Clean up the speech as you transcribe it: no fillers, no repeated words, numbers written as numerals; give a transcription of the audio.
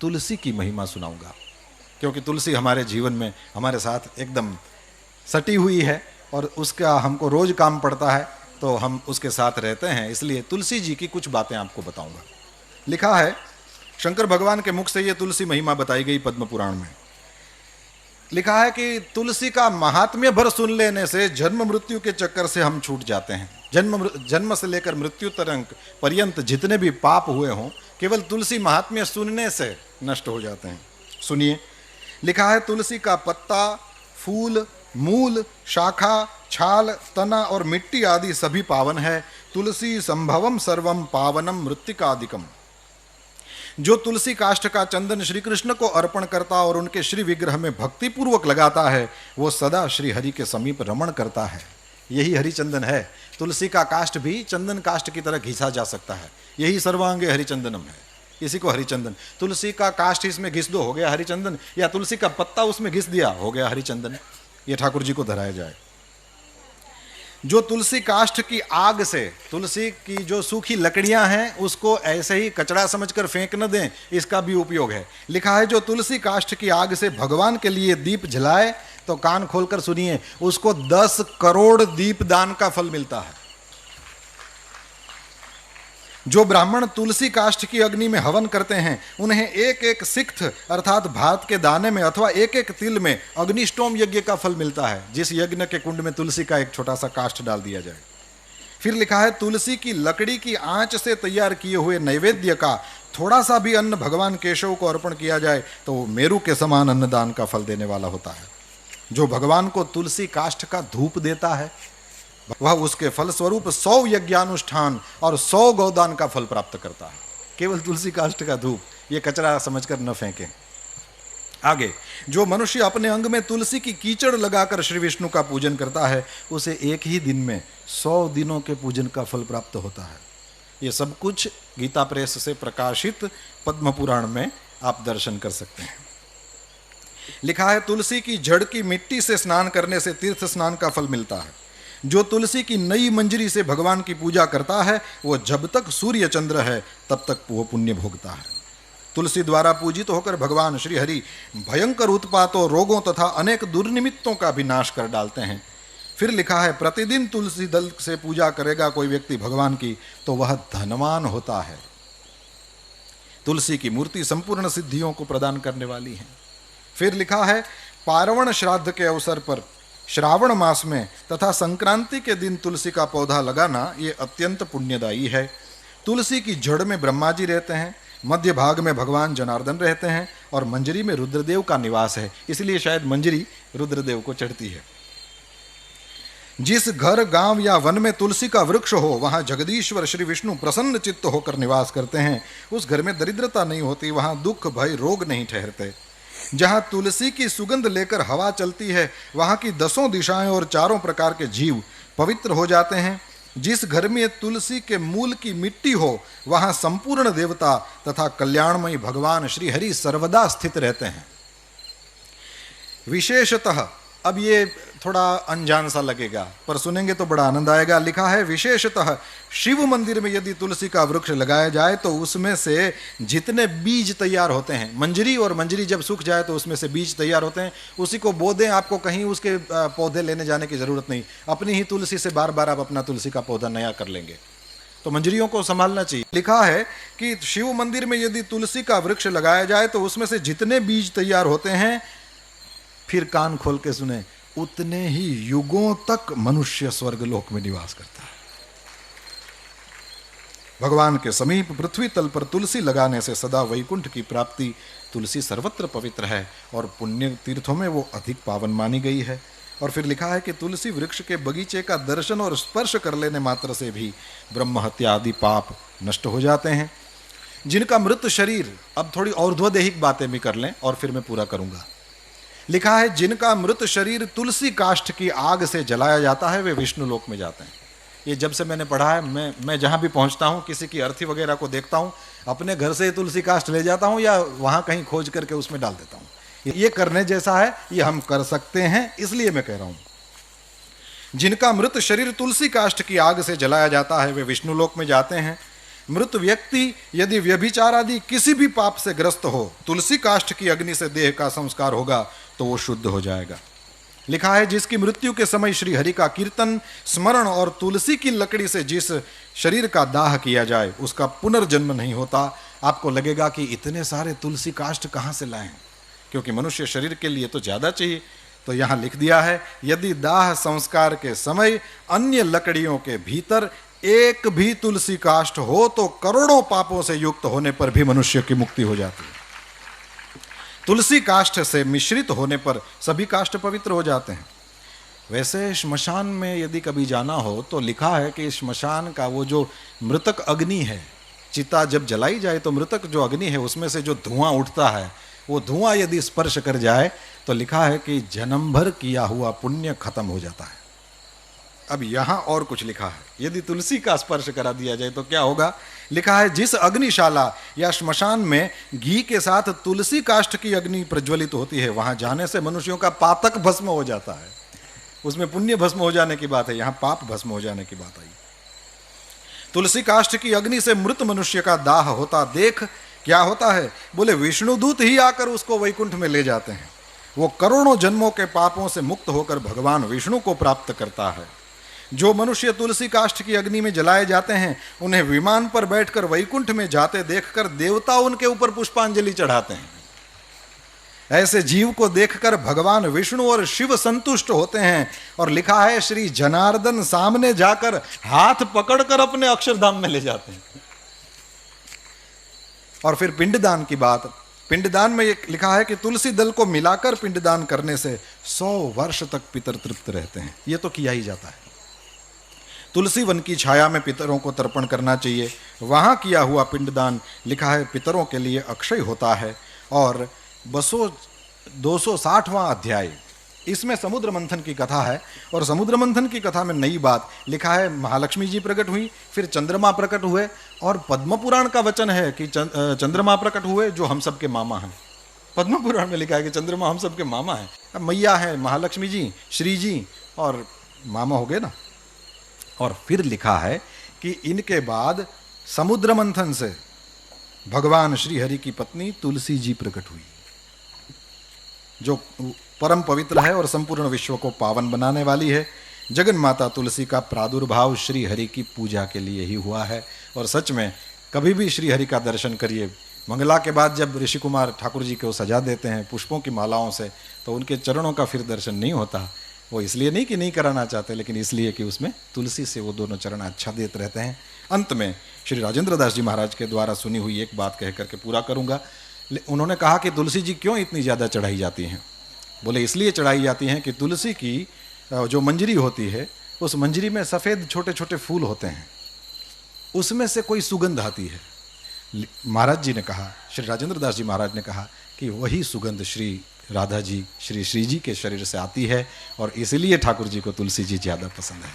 तुलसी की महिमा सुनाऊंगा, क्योंकि तुलसी हमारे जीवन में हमारे साथ एकदम सटी हुई है और उसका हमको रोज काम पड़ता है, तो हम उसके साथ रहते हैं। इसलिए तुलसी जी की कुछ बातें आपको बताऊंगा। लिखा है, शंकर भगवान के मुख से ये तुलसी महिमा बताई गई पद्म पुराण में। लिखा है कि तुलसी का महात्म्य भर सुन लेने से जन्म मृत्यु के चक्कर से हम छूट जाते हैं। जन्म से लेकर मृत्यु तक पर्यंत जितने भी पाप हुए हों, केवल तुलसी महात्म्य सुनने से नष्ट हो जाते हैं। सुनिए, लिखा है, तुलसी का पत्ता, फूल, मूल, शाखा, छाल, तना और मिट्टी आदि सभी पावन है। तुलसी संभवम सर्वम पावनम मृत्तिकादिकम। जो तुलसी काष्ठ का चंदन श्री कृष्ण को अर्पण करता और उनके श्री विग्रह में भक्ति पूर्वक लगाता है, वो सदा श्री हरि के समीप रमण करता है। यही हरिचंदन है। तुलसी का काष्ठ भी चंदन काष्ठ की तरह घिसा जा सकता है। यही सर्वांगे हरिचंदनम है, इसी को हरिचंदन। तुलसी का काष्ठ इसमें घिस दो, हो गया हरिचंदन, या तुलसी का पत्ता उसमें घिस दिया, हो गया हरिचंदन। ये ठाकुर जी को धराया जाए। जो तुलसी काष्ठ की आग से, तुलसी की जो सूखी लकड़ियां हैं उसको ऐसे ही कचड़ा समझकर फेंक न दें, इसका भी उपयोग है। लिखा है, जो तुलसी काष्ठ की आग से भगवान के लिए दीप जलाए, तो कान खोलकर सुनिए, उसको 10 करोड़ दीप दान का फल मिलता है। जो ब्राह्मण तुलसी काष्ठ की अग्नि में हवन करते हैं, उन्हें एक एक सिक्त अर्थात भात के दाने में अथवा एक एक तिल में अग्निष्टोम यज्ञ का फल मिलता है, जिस यज्ञ के कुंड में तुलसी का एक छोटा सा काष्ठ डाल दिया जाए। फिर लिखा है, तुलसी की लकड़ी की आंच से तैयार किए हुए नैवेद्य का थोड़ा सा भी अन्न भगवान केशव को अर्पण किया जाए, तो वो मेरु के समान अन्नदान का फल देने वाला होता है। जो भगवान को तुलसी काष्ठ का धूप देता है, वह उसके फल स्वरूप 100 यज्ञानुष्ठान और 100 गौदान का फल प्राप्त करता है। केवल तुलसी काष्ठ का धूप, ये कचरा समझकर न फेंकें। आगे, जो मनुष्य अपने अंग में तुलसी की कीचड़ लगाकर श्री विष्णु का पूजन करता है, उसे एक ही दिन में 100 दिनों के पूजन का फल प्राप्त होता है। ये सब कुछ गीता प्रेस से प्रकाशित पद्म पुराण में आप दर्शन कर सकते हैं। लिखा है, तुलसी की जड़ की मिट्टी से स्नान करने से तीर्थ स्नान का फल मिलता है। जो तुलसी की नई मंजरी से भगवान की पूजा करता है, वो जब तक सूर्य चंद्र है तब तक वो पुण्य भोगता है। तुलसी द्वारा पूजित होकर भगवान श्री हरि भयंकर उत्पातों, रोगों तथा अनेक दुर्निमित्तों का भी नाश कर डालते हैं। फिर लिखा है, प्रतिदिन तुलसी दल से पूजा करेगा कोई व्यक्ति भगवान की, तो वह धनवान होता है। तुलसी की मूर्ति संपूर्ण सिद्धियों को प्रदान करने वाली है। फिर लिखा है, पार्वण श्राद्ध के अवसर पर श्रावण मास में तथा संक्रांति के दिन तुलसी का पौधा लगाना ये अत्यंत पुण्यदायी है। तुलसी की जड़ में ब्रह्मा जी रहते हैं, मध्य भाग में भगवान जनार्दन रहते हैं और मंजरी में रुद्रदेव का निवास है, इसलिए शायद मंजरी रुद्रदेव को चढ़ती है। जिस घर, गांव या वन में तुलसी का वृक्ष हो, वहां जगदीश्वर श्री विष्णु प्रसन्न चित्त होकर निवास करते हैं। उस घर में दरिद्रता नहीं होती, वहां दुख, भय, रोग नहीं ठहरते। जहां तुलसी की सुगंध लेकर हवा चलती है, वहां की 10 दिशाएं और 4 प्रकार के जीव पवित्र हो जाते हैं। जिस घर में तुलसी के मूल की मिट्टी हो, वहां संपूर्ण देवता तथा कल्याणमयी भगवान श्री हरि सर्वदा स्थित रहते हैं। विशेषतः, अब ये थोड़ा अनजान सा लगेगा, पर सुनेंगे तो बड़ा आनंद आएगा। लिखा है, विशेषतः शिव मंदिर में यदि तुलसी का वृक्ष लगाया जाए, तो उसमें से जितने बीज तैयार होते हैं, मंजरी और मंजरी जब सूख जाए तो उसमें से बीज तैयार होते हैं, उसी को बो दें। आपको कहीं उसके पौधे लेने जाने की जरूरत नहीं, अपनी ही तुलसी से बार बार आप अपना तुलसी का पौधा नया कर लेंगे। तो मंजरियों को संभालना चाहिए। लिखा है कि शिव मंदिर में यदि तुलसी का वृक्ष लगाया जाए, तो उसमें से जितने बीज तैयार होते हैं, फिर कान खोल के सुने, उतने ही युगों तक मनुष्य स्वर्गलोक में निवास करता है। भगवान के समीप पृथ्वी तल पर तुलसी लगाने से सदा वैकुंठ की प्राप्ति। तुलसी सर्वत्र पवित्र है और पुण्य तीर्थों में वो अधिक पावन मानी गई है। और फिर लिखा है कि तुलसी वृक्ष के बगीचे का दर्शन और स्पर्श कर लेने मात्र से भी ब्रह्म हत्या आदि पाप नष्ट हो जाते हैं। जिनका मृत शरीर, अब थोड़ी और्ध्वदेहिक बातें भी कर लें और फिर मैं पूरा करूंगा। लिखा है, जिनका मृत शरीर तुलसी काष्ठ की आग से जलाया जाता है, वे विष्णु लोक में जाते हैं। ये जब से मैंने पढ़ा है, मैं जहाँ भी पहुँचता हूँ, किसी की अर्थी वगैरह को देखता हूँ, अपने घर से तुलसी काष्ठ ले जाता हूँ या वहाँ कहीं खोज करके उसमें डाल देता हूँ। ये करने जैसा है, ये हम कर सकते हैं, इसलिए मैं कह रहा हूँ। जिनका मृत शरीर तुलसी काष्ठ की आग से जलाया जाता है, वे विष्णु लोक में जाते हैं। मृत व्यक्ति यदि व्यभिचार आदि किसी भी पाप से ग्रस्त हो, तुलसी काष्ठ की अग्नि से देह का संस्कार होगा तो वो शुद्ध हो जाएगा। लिखा है, जिसकी मृत्यु के समय श्री हरि का कीर्तन, स्मरण और तुलसी की लकड़ी से जिस शरीर का दाह किया जाए उसका पुनर्जन्म नहीं होता। आपको लगेगा कि इतने सारे तुलसी काष्ठ कहाँ से लाएं, क्योंकि मनुष्य शरीर के लिए तो ज़्यादा चाहिए। तो यहाँ लिख दिया है, यदि दाह संस्कार के समय अन्य लकड़ियों के भीतर एक भी तुलसी काष्ठ हो तो करोड़ों पापों से युक्त होने पर भी मनुष्य की मुक्ति हो जाती है। तुलसी काष्ठ से मिश्रित होने पर सभी काष्ठ पवित्र हो जाते हैं। वैसे श्मशान में यदि कभी जाना हो तो लिखा है कि श्मशान का वो जो मृतक अग्नि है, चिता जब जलाई जाए तो मृतक जो अग्नि है उसमें से जो धुआं उठता है, वो धुआं यदि स्पर्श कर जाए तो लिखा है कि जन्म भर किया हुआ पुण्य खत्म हो जाता है। अब यहाँ और कुछ लिखा है, यदि तुलसी का स्पर्श करा दिया जाए तो क्या होगा। लिखा है, जिस अग्निशाला या श्मशान में घी के साथ तुलसी काष्ठ की अग्नि प्रज्वलित होती है, वहां जाने से मनुष्यों का पातक भस्म हो जाता है। उसमें पुण्य भस्म हो जाने की बात है, यहाँ पाप भस्म हो जाने की बात आई। तुलसी काष्ठ की अग्नि से मृत मनुष्य का दाह होता देख क्या होता है, बोले विष्णुदूत ही आकर उसको वैकुंठ में ले जाते हैं। वो करोड़ों जन्मों के पापों से मुक्त होकर भगवान विष्णु को प्राप्त करता है। जो मनुष्य तुलसी काष्ठ की अग्नि में जलाए जाते हैं उन्हें विमान पर बैठकर वैकुंठ में जाते देखकर देवता उनके ऊपर पुष्पांजलि चढ़ाते हैं। ऐसे जीव को देखकर भगवान विष्णु और शिव संतुष्ट होते हैं। और लिखा है, श्री जनार्दन सामने जाकर हाथ पकड़कर अपने अक्षरधाम में ले जाते हैं। और फिर पिंडदान की बात, पिंडदान में लिखा है कि तुलसी दल को मिलाकर पिंडदान करने से 100 वर्ष तक पितर तृप्त रहते हैं। ये तो किया ही जाता है। तुलसी वन की छाया में पितरों को तर्पण करना चाहिए। वहां किया हुआ पिंडदान लिखा है पितरों के लिए अक्षय होता है। और 260वां अध्याय, इसमें समुद्र मंथन की कथा है। और समुद्र मंथन की कथा में नई बात लिखा है, महालक्ष्मी जी प्रकट हुई, फिर चंद्रमा प्रकट हुए। और पद्म पुराण का वचन है कि चंद्रमा प्रकट हुए जो हम सबके मामा हैं। पद्म पुराण में लिखा है कि चंद्रमा हम सबके मामा हैं। अब मैया है महालक्ष्मी जी, श्री जी और मामा हो गए ना। और फिर लिखा है कि इनके बाद समुद्र मंथन से भगवान श्री हरि की पत्नी तुलसी जी प्रकट हुई, जो परम पवित्र है और संपूर्ण विश्व को पावन बनाने वाली है। जगन माता तुलसी का प्रादुर्भाव श्री हरि की पूजा के लिए ही हुआ है। और सच में कभी भी श्री हरि का दर्शन करिए। मंगला के बाद जब ऋषि कुमार ठाकुर जी को सजा देते हैं पुष्पों की मालाओं से, तो उनके चरणों का फिर दर्शन नहीं होता। वो इसलिए नहीं कि नहीं कराना चाहते, लेकिन इसलिए कि उसमें तुलसी से वो दोनों चरण अच्छा देते रहते हैं। अंत में श्री राजेंद्र दास जी महाराज के द्वारा सुनी हुई एक बात कह करके पूरा करूंगा। उन्होंने कहा कि तुलसी जी क्यों इतनी ज़्यादा चढ़ाई जाती हैं। बोले इसलिए चढ़ाई जाती हैं कि तुलसी की जो मंजरी होती है, उस मंजरी में सफ़ेद छोटे छोटे फूल होते हैं, उसमें से कोई सुगंध आती है। महाराज जी ने कहा, श्री राजेंद्र दास जी महाराज ने कहा कि वही सुगंध श्री राधा जी, श्री श्री जी के शरीर से आती है और इसलिए ठाकुर जी को तुलसी जी ज़्यादा पसंद है।